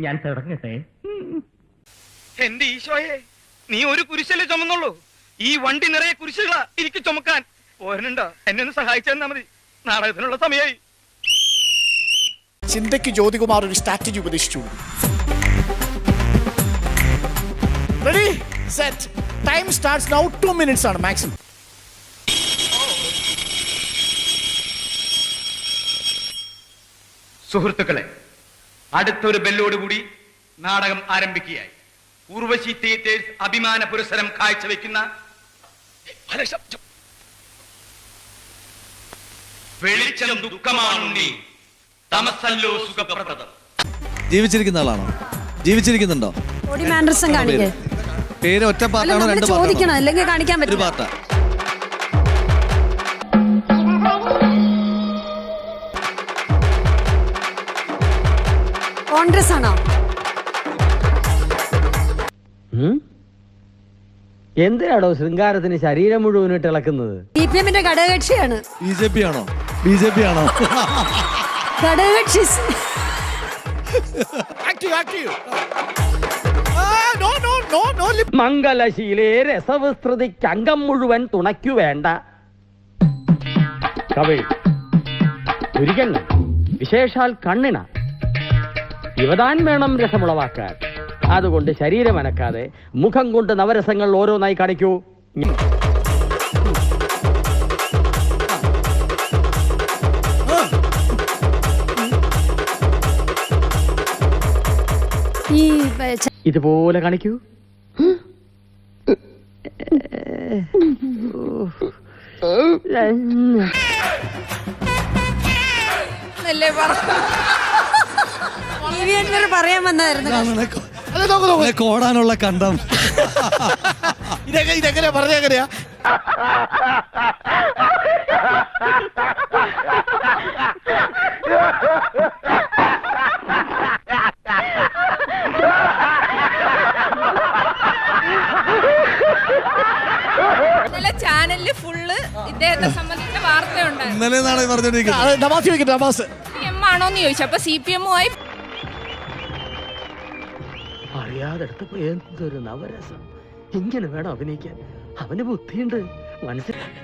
ഞാൻ തുടങ്ങട്ടെ. എന്റെ ഈശോയെ, നീ ഒരു കുരിശല്ലേ ചുമന്നുള്ളൂ? ഈ വണ്ടി നിറയെ കുരിശുകളാ എനിക്ക് ചുമക്കാൻ. ഓരനുണ്ടോ? എന്നെ ഒന്ന് സഹായിച്ചാൽ മതി. നാടകത്തിനുള്ള സമയമായി. ചിന്തയ്ക്ക് ജ്യോതികുമാർ ഒരു സ്ട്രാറ്റജി ഉപദേശിച്ചു. Ready set time starts now. 2 minutes ആണ് മാക്സിമം. സുഹൃത്തുക്കളെ, അടുത്തൊരു ബെല്ലോടുകൂടി നാടകം ആരംഭിക്കുകയായി. ഉർവശി തിയേറ്റേഴ്സ് അഭിമാന പുരസ്സരം കാഴ്ചവെക്കുന്ന വെളിച്ചം ദുഃഖമാണുണ്ണി, തമസല്ലോ സുഖപ്രദം. ജീവിച്ചിരിക്കുന്ന ആളാണോ? ജീവിച്ചിരിക്കുന്നുണ്ടോ? പേര് ഒറ്റ പാട്ടാണോ രണ്ട് ചോദിക്കണം, അല്ലെങ്കിൽ കാണിക്കാൻ ഒരു പറ്റില്ല. പാട്ടാ? കോൺഗ്രസ് ആണോ? എന്തിനാടോ ശൃംഗാരത്തിന് ശരീരം മുഴുവനിട്ട് ഇളക്കുന്നത്? CPM ഘടകകക്ഷിയാണ്. BJP ആണോ? BJP ആണോ? ഘടകകക്ഷി. മംഗലശീലേ രസവിസ്തൃതിക്ക് അംഗം മുഴുവൻ തുണയ്ക്കു വേണ്ട. കവിൾ പുരികണ്ണ വിശേഷാൽ കണ്ണിണ ഇവതാൻ വേണം രസമുളവാക്കാൻ. അതുകൊണ്ട് ശരീരം അനക്കാതെ മുഖം കൊണ്ട് നവരസങ്ങൾ ഓരോന്നായി കാണിക്കൂ. ഇതുപോലെ കാണിക്കൂ. പറയാൻ വന്നായിരുന്നു. കോടാനുള്ള കണ്ടം. ഇതെങ്ങനെയാ പറഞ്ഞെങ്ങനെയാ? ചാനലില് ഫുള്ള് ഇദ്ദേഹത്തെ സംബന്ധിച്ച വാർത്തയുണ്ട്. ഇന്നലെ നാളെ പറഞ്ഞോണ്ടിരിക്കുന്നത് ആണോന്ന് ചോദിച്ചു. അപ്പൊ CPM-മായി അറിയാതെടുത്തപ്പോ എന്തൊരു നവരസം. ഇങ്ങനെ വേണം അഭിനയിക്കാൻ. അവന് ബുദ്ധിയുണ്ട്, മനസ്സിലായി.